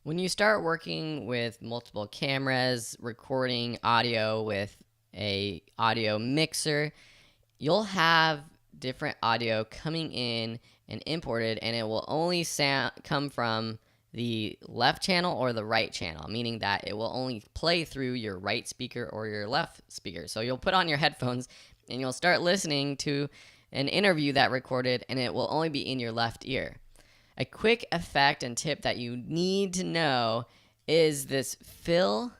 When you start working with multiple cameras, recording audio with a audio mixer, you'll have different audio coming in and imported, and it will only come from the left channel or the right channel, meaning that it will only play through your right speaker or your left speaker. So you'll put on your headphones and you'll start listening to an interview that recorded, and it will only be in your left ear. A quick effect and tip that you need to know is this fill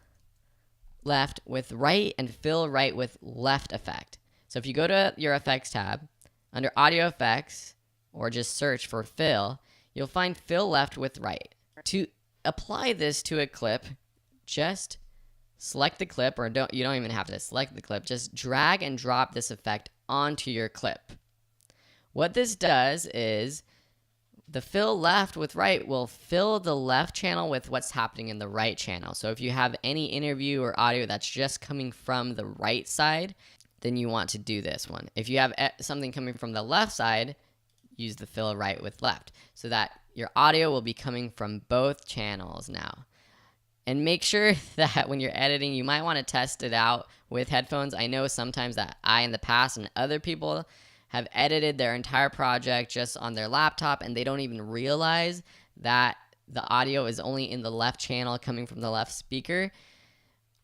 left with right and fill right with left effect. So if you go to your effects tab, under audio effects, or just search for fill, you'll find fill left with right. To apply this to a clip, just select the clip, or you don't even have to select the clip, just drag and drop this effect onto your clip. What this does is the fill left with right will fill the left channel with what's happening in the right channel. So if you have any interview or audio that's just coming from the right side, then you want to do this one. If you have something coming from the left side, use the fill right with left, so that your audio will be coming from both channels now. And make sure that when you're editing, you might want to test it out with headphones. I know sometimes that I, in the past, and other people have edited their entire project just on their laptop, and they don't even realize that the audio is only in the left channel coming from the left speaker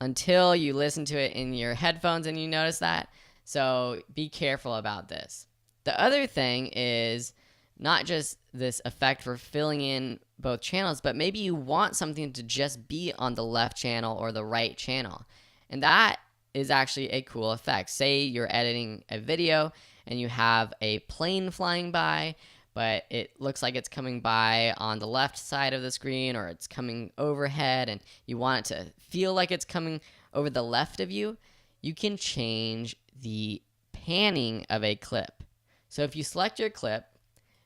until you listen to it in your headphones and you notice that. So be careful about this. The other thing is not just this effect for filling in both channels, but maybe you want something to just be on the left channel or the right channel. And that is actually a cool effect. Say you're editing a video and you have a plane flying by, but it looks like it's coming by on the left side of the screen, or it's coming overhead, and you want it to feel like it's coming over the left of you. You can change the panning of a clip. So if you select your clip,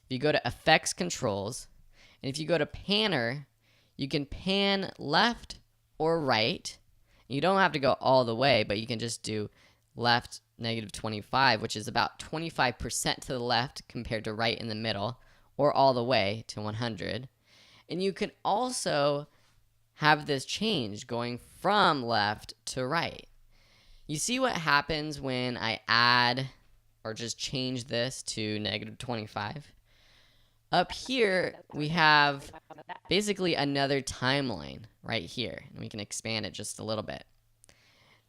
if you go to Effects Controls, and if you go to Panner, you can pan left or right. You don't have to go all the way, but you can just do left -25, which is about 25% to the left compared to right in the middle, or all the way to 100. And you can also have this change going from left to right. You see what happens when I add or just change this to -25? Up here, we have basically another timeline right here, and we can expand it just a little bit.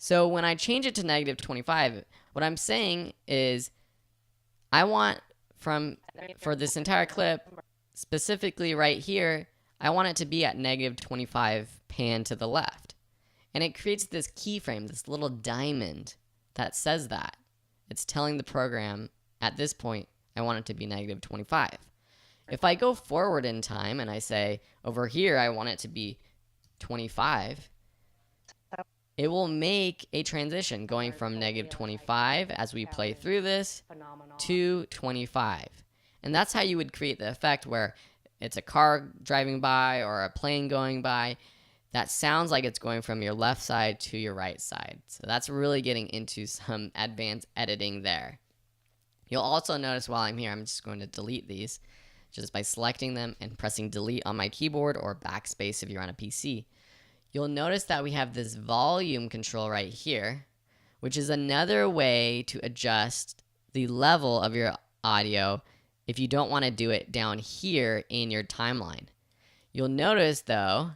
So when I change it to -25, what I'm saying is I want for this entire clip, specifically right here, I want it to be at -25 pan to the left. And it creates this keyframe, this little diamond that says that. It's telling the program at this point, I want it to be -25. If I go forward in time and I say over here, I want it to be 25, it will make a transition going from -25 as we play through this to 25. And that's how you would create the effect where it's a car driving by or a plane going by that sounds like it's going from your left side to your right side. So that's really getting into some advanced editing there. You'll also notice while I'm here, I'm just going to delete these just by selecting them and pressing delete on my keyboard or backspace if you're on a PC. You'll notice that we have this volume control right here, which is another way to adjust the level of your audio if you don't want to do it down here in your timeline. You'll notice, though,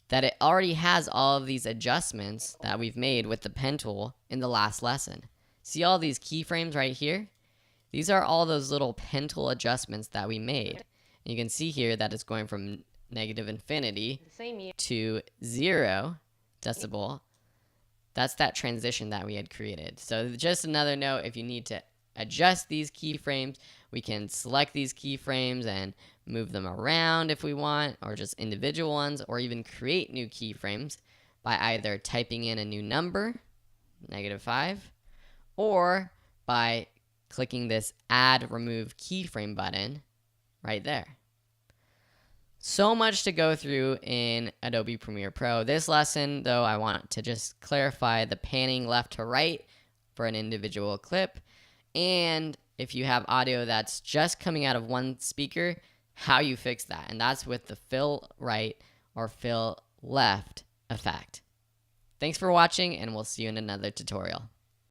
that it already has all of these adjustments that we've made with the pen tool in the last lesson. See all these keyframes right here? These are all those little pen tool adjustments that we made. And you can see here that it's going from -infinity to 0 decibel. That's that transition that we had created. So just another note, if you need to adjust these keyframes, we can select these keyframes and move them around if we want, or just individual ones, or even create new keyframes by either typing in a new number, -5, or by clicking this Add Remove Keyframe button right there. So much to go through in Adobe Premiere Pro. This lesson, though, I want to just clarify the panning left to right for an individual clip, and if you have audio that's just coming out of one speaker, how you fix that. And that's with the fill right or fill left effect. Thanks for watching, and we'll see you in another tutorial.